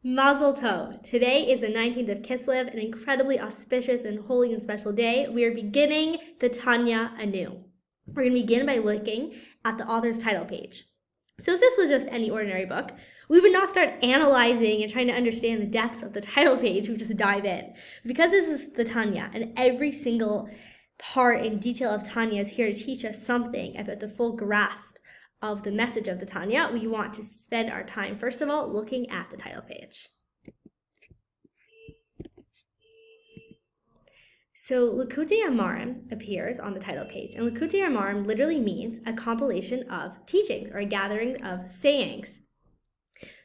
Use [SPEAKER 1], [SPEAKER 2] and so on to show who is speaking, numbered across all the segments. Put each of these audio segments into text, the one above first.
[SPEAKER 1] Mazel Tov. Today is the 19th of Kislev, an incredibly auspicious and holy and special day. We are beginning the Tanya anew. We're going to begin by looking at the author's title page. So if this was just any ordinary book, we would not start analyzing and trying to understand the depths of the title page. We would just dive in. Because this is the Tanya, and every single part and detail of Tanya is here to teach us something about the full grasp of the message of the Tanya, we want to spend our time, first of all, looking at the title page. So Likutei Amarim appears on the title page, and Likutei Amarim literally means a compilation of teachings or a gathering of sayings.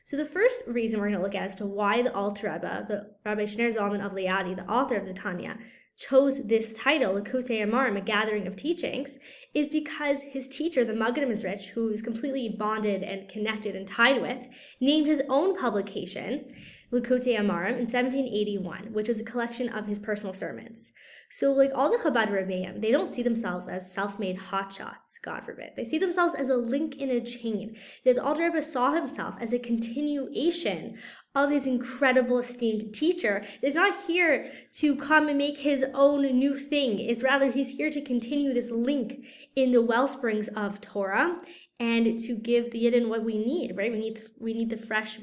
[SPEAKER 1] So the first reason we're going to look at as to why the Alter Rebbe, the Rabbi Shneur Zalman of Liadi, the author of the Tanya, chose this title, Likutei Amarim, a gathering of teachings, is because his teacher, the Maggid Mezritch, who is completely bonded and connected and tied with, named his own publication, Likutei Amarim, in 1781, which was a collection of his personal sermons. So like all the Chabad Rebbeim, they don't see themselves as self-made hotshots, God forbid. They see themselves as a link in a chain. That the Alter Rebbe saw himself as a continuation of his incredible esteemed teacher. He's not here to come and make his own new thing. It's rather he's here to continue this link in the wellsprings of Torah and to give the Yidden what we need, right? We need the fresh,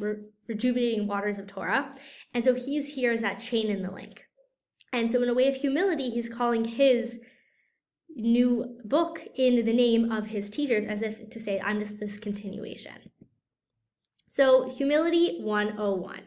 [SPEAKER 1] rejuvenating waters of Torah. And so he's here as that chain in the link. And so in a way of humility, he's calling his new book in the name of his teachers as if to say, I'm just this continuation. So Humility 101.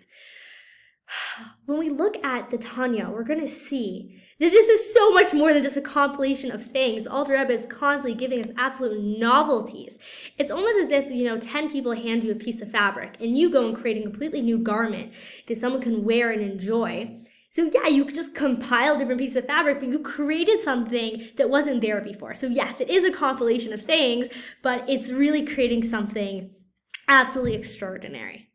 [SPEAKER 1] When we look at the Tanya, we're going to see that this is so much more than just a compilation of sayings. The Alter Rebbe is constantly giving us absolute novelties. It's almost as if, 10 people hand you a piece of fabric and you go and create a completely new garment that someone can wear and enjoy. So yeah, you could just compile different pieces of fabric, but you created something that wasn't there before. So yes, it is a compilation of sayings, but it's really creating something absolutely extraordinary.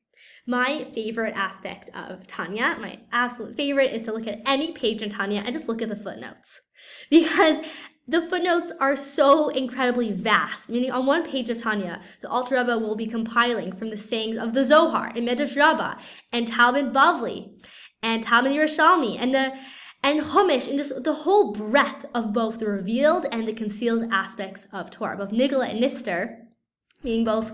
[SPEAKER 1] My favorite aspect of Tanya, my absolute favorite, is to look at any page in Tanya and just look at the footnotes. Because the footnotes are so incredibly vast, meaning on one page of Tanya, the Alter Rebbe will be compiling from the sayings of the Zohar and Medrash Rabbah and Talmud Bavli and Talmud Yerushalmi and Chumash, and just the whole breadth of both the revealed and the concealed aspects of Torah, both Nigla and Nister, meaning both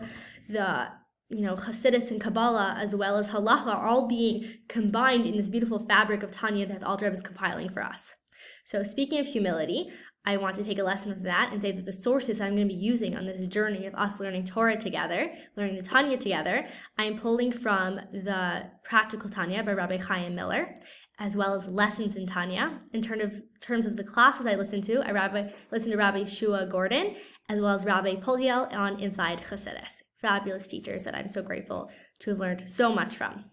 [SPEAKER 1] the Hasidus and Kabbalah as well as Halacha are all being combined in this beautiful fabric of Tanya that the Alter Rebbe is compiling for us. So speaking of humility, I want to take a lesson from that and say that the sources I'm going to be using on this journey of us learning Torah together, learning the Tanya together, I am pulling from the Practical Tanya by Rabbi Chaim Miller, as well as Lessons in Tanya. In terms of the classes I listen to, I listen to Rabbi Shua Gordon, as well as Rabbi Polhiel on Inside Chassidus. Fabulous teachers that I'm so grateful to have learned so much from.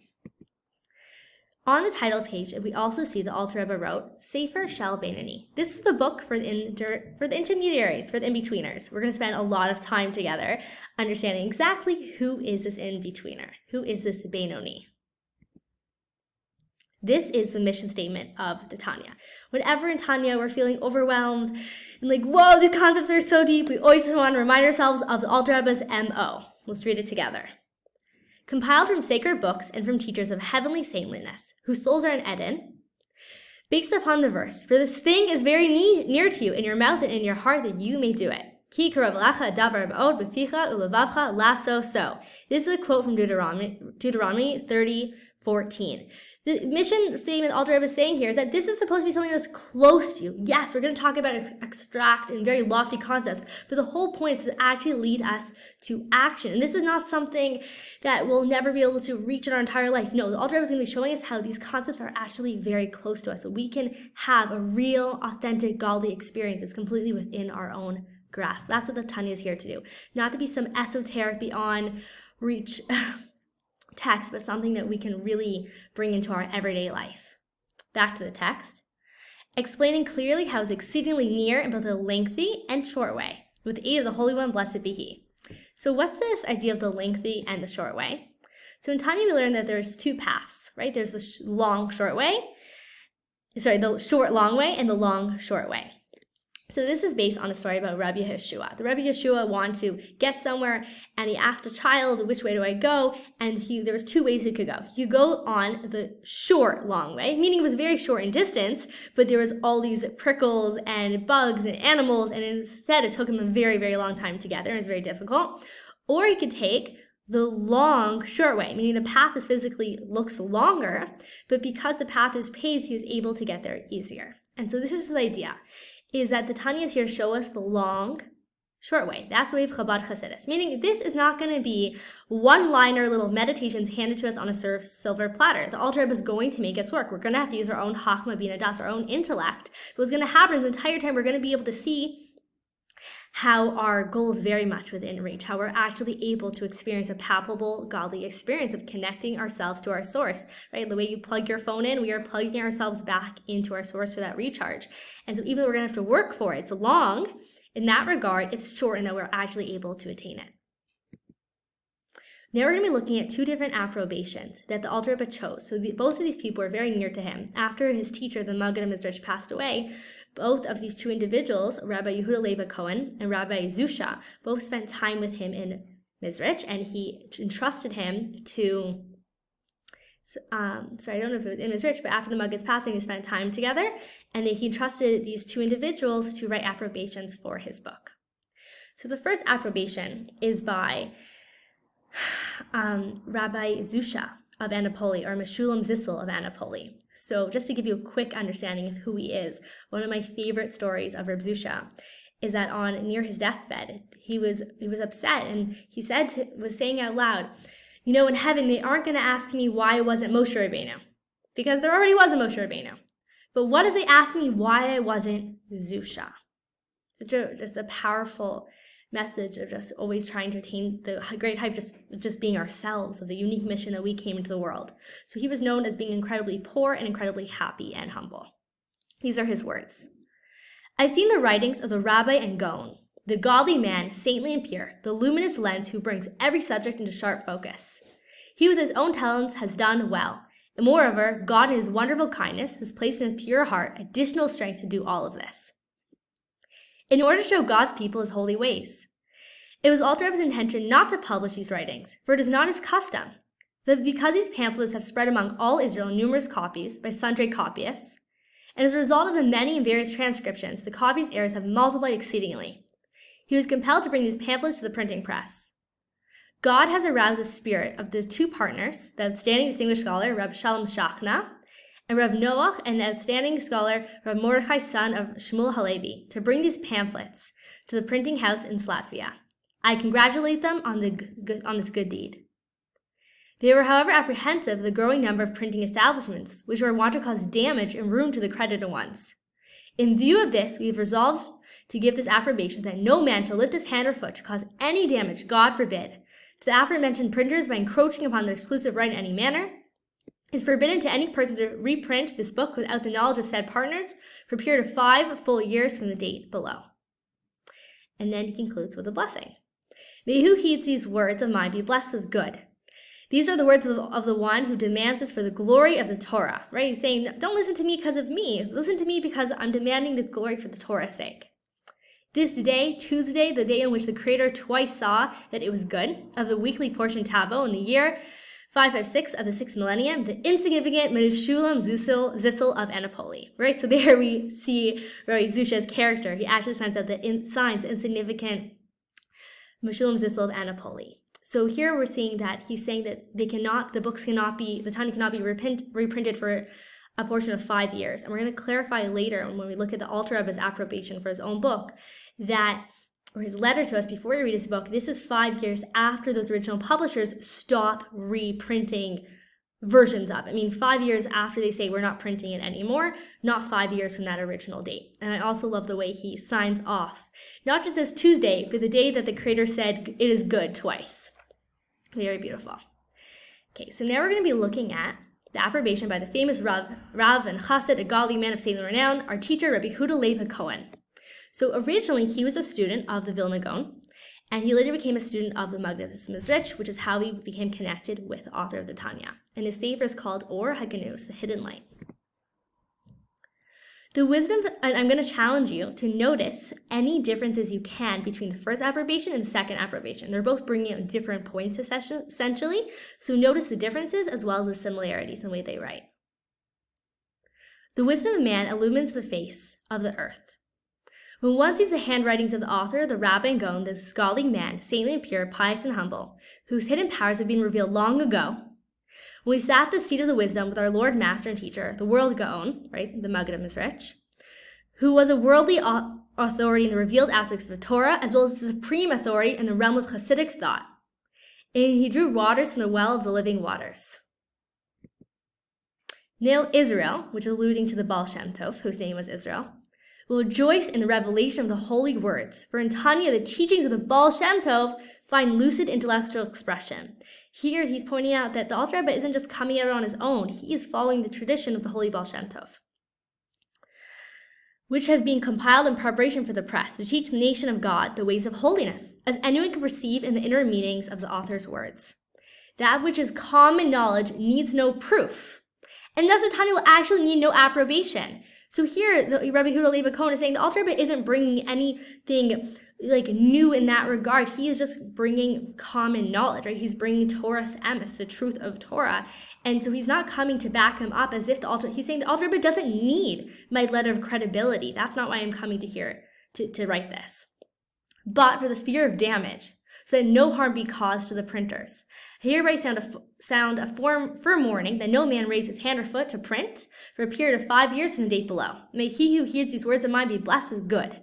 [SPEAKER 1] On the title page, we also see the Alter Rebbe wrote Sefer Shel Beinoni. This is the book for the intermediaries, for the in-betweeners. We're going to spend a lot of time together understanding exactly who is this in-betweener, who is this Beinoni. This is the mission statement of the Tanya. Whenever in Tanya we're feeling overwhelmed and like, whoa, these concepts are so deep, we always just want to remind ourselves of the Alter Rebbe's M.O. Let's read it together. Compiled from sacred books and from teachers of heavenly saintliness, whose souls are in Eden, based upon the verse, for this thing is very near to you, in your mouth and in your heart, that you may do it. Ki karov lacha davar ba'od b'ficha u'levavcha laso so. This is a quote from Deuteronomy 30:14. The mission statement Alter Rebbe is saying here is that this is supposed to be something that's close to you. Yes, we're going to talk about abstract and very lofty concepts, but the whole point is to actually lead us to action. And this is not something that we'll never be able to reach in our entire life. No, the Alter Rebbe is going to be showing us how these concepts are actually very close to us, so we can have a real, authentic, godly experience that's completely within our own grasp. That's what the Tanya is here to do. Not to be some esoteric, beyond reach text, but something that we can really bring into our everyday life. Back to the text. Explaining clearly how it's exceedingly near in both a lengthy and short way, with the aid of the Holy One, blessed be He. So what's this idea of the lengthy and the short way? So in Tanya we learned that there's two paths, right? There's the the short long way and the long short way. So this is based on a story about Rabbi Yeshua. The Rabbi Yeshua wanted to get somewhere, and he asked a child, which way do I go? And there was 2 ways he could go. He could go on the short, long way, meaning it was very short in distance, but there was all these prickles and bugs and animals, and instead it took him a very, very long time to get there. It was very difficult. Or he could take the long, short way, meaning the path is physically looks longer, but because the path is paved, he was able to get there easier. And so this is the idea, is that the Tanya is here to show us the long, short way. That's the way of Chabad Hasidus. Meaning this is not going to be one-liner little meditations handed to us on a silver platter. The Alter Rebbe is going to make us work. We're going to have to use our own Chachma Bina Das, our own intellect. But what's going to happen is the entire time we're going to be able to see how our goal is very much within reach, how we're actually able to experience a palpable, godly experience of connecting ourselves to our source, right? The way you plug your phone in, we are plugging ourselves back into our source for that recharge. And so even though we're going to have to work for it, it's long, in that regard, it's short in that we're actually able to attain it. Now we're going to be looking at 2 different approbations that the Alter Rebbe chose. So both of these people are very near to him. After his teacher, the Maggid of Mizrach, passed away, both of these 2 individuals, Rabbi Yehuda Leib Cohen and Rabbi Zusha, both spent time with him in Mizrach, and he entrusted him to, I don't know if it was in Mizrach, but after the Maggid's passing, they spent time together, and he entrusted these 2 individuals to write approbations for his book. So the first approbation is by Rabbi Zusha of Anapoli, or Meshulam Zissel of Anapoli. So just to give you a quick understanding of who he is, one of my favorite stories of Reb Zusha is that near his deathbed, he was upset, and he was saying out loud, you know, in heaven they aren't going to ask me why I wasn't Moshe Rabbeinu, because there already was a Moshe Rabbeinu. But what if they asked me why I wasn't Zusha? Just a powerful message of just always trying to attain the great height of just being ourselves, of the unique mission that we came into the world. So he was known as being incredibly poor and incredibly happy and humble. These are his words. I've seen the writings of the Rabbi and Gaon, the godly man, saintly and pure, the luminous lens who brings every subject into sharp focus. He with his own talents has done well, and moreover, God in his wonderful kindness has placed in his pure heart additional strength to do all of this, in order to show God's people his holy ways. It was Alter Rebbe's intention not to publish these writings, for it is not his custom, but because these pamphlets have spread among all Israel in numerous copies by sundry copyists, and as a result of the many and various transcriptions, the copies' errors have multiplied exceedingly. He was compelled to bring these pamphlets to the printing press. God has aroused the spirit of the 2 partners, the outstanding distinguished scholar, Reb Shalom Shachna, and Rav Noach, and the outstanding scholar, Rav Mordechai, son of Shmuel Halevi, to bring these pamphlets to the printing house in Slatvia. I congratulate them on this good deed. They were, however, apprehensive of the growing number of printing establishments, which were wont to cause damage and ruin to the credited ones. In view of this, we have resolved to give this approbation that no man shall lift his hand or foot to cause any damage, God forbid, to the aforementioned printers by encroaching upon their exclusive right in any manner. It is forbidden to any person to reprint this book without the knowledge of said partners for a period of 5 full years from the date below. And then he concludes with a blessing. May who heeds these words of mine be blessed with good. These are the words of the one who demands this for the glory of the Torah, right? He's saying, don't listen to me because of me. Listen to me because I'm demanding this glory for the Torah's sake. This day, Tuesday, the day in which the Creator twice saw that it was good, of the weekly portion Tavo in the year 556 of the 6th millennium, the insignificant Meshulam Zissel of Anapoli, right? So there we see Rabbi Zusha's character. He actually signs out the insignificant Meshulam Zissel of Anapoli. So here we're seeing that he's saying that the Tanya cannot be reprinted for a portion of 5 years. And we're going to clarify later when we look at the Alter Rebbe's approbation for his own book, or his letter to us before we read his book, this is 5 years after those original publishers stop reprinting versions of it. I mean, 5 years after they say we're not printing it anymore, not 5 years from that original date. And I also love the way he signs off, not just as Tuesday, but the day that the Creator said it is good twice. Very beautiful. Okay, so now we're going to be looking at the approbation by the famous Rav and Chassid, a godly man of saintly renown, our teacher, Rabbi Yehuda Leib Cohen. So originally, he was a student of the Vilna Gaon, and he later became a student of the Maggid of Mizrach, which is how he became connected with the author of the Tanya. And his sefer is called Or HaGanuz, the Hidden Light. The wisdom, and I'm going to challenge you to notice any differences you can between the first approbation and the second approbation. They're both bringing out different points essentially, so notice the differences as well as the similarities in the way they write. The wisdom of man illumines the face of the earth. When one sees the handwritings of the author, the rabbi and Gaon, the scholarly man, saintly and pure, pious and humble, whose hidden powers have been revealed long ago, when we sat at the seat of the wisdom with our Lord, Master, and Teacher, the world Gaon, right, the Maggid of Mizrach, who was a worldly authority in the revealed aspects of the Torah, as well as the supreme authority in the realm of Hasidic thought. And he drew waters from the well of the living waters. Now Israel, which is alluding to the Baal Shem Tov, whose name was Israel, will rejoice in the revelation of the holy words, for in Tanya the teachings of the Baal Shem Tov find lucid intellectual expression. Here he's pointing out that the Alter Rebbe isn't just coming out on his own, he is following the tradition of the holy Baal Shem Tov, which have been compiled in preparation for the press to teach the nation of God the ways of holiness, as anyone can perceive in the inner meanings of the author's words. That which is common knowledge needs no proof, and thus the Tanya will actually need no approbation. So here, the Rabbi Yehuda Levi Cohen is saying the Alter Rebbe isn't bringing anything like new in that regard. He is just bringing common knowledge, right? He's bringing Torah's emes, the truth of Torah. And so he's not coming to back him up as if he's saying the Alter Rebbe doesn't need my letter of credibility. That's not why I'm coming to here to write this. But for the fear of damage, so that no harm be caused to the printers. I hereby sound a firm warning that no man raise his hand or foot to print for a period of 5 years from the date below. May he who hears these words of mine be blessed with good.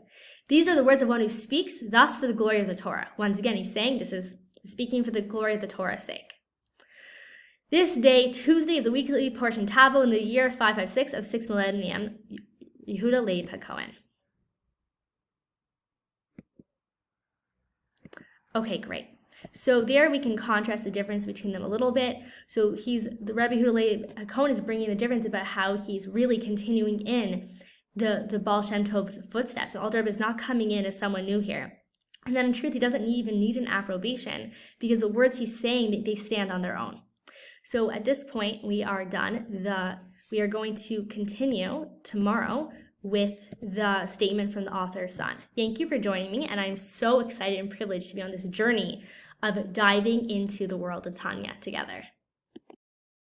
[SPEAKER 1] These are the words of one who speaks, thus for the glory of the Torah. Once again, he's saying this is speaking for the glory of the Torah's sake. This day, Tuesday of the weekly portion Tavo in the year 556 of 6th millennium, Yehuda Leib Cohen. Okay, great. So there we can contrast the difference between them a little bit. So the Rabbi Yehuda Leib Cohen is bringing the difference about how he's really continuing in the Baal Shem Tov's footsteps. The Alter Rebbe is not coming in as someone new here. And then in truth, he doesn't even need an approbation because the words he's saying, they stand on their own. So at this point, we are done. We are going to continue tomorrow with the statement from the author's son. Thank you for joining me, and I'm so excited and privileged to be on this journey of diving into the world of Tanya together.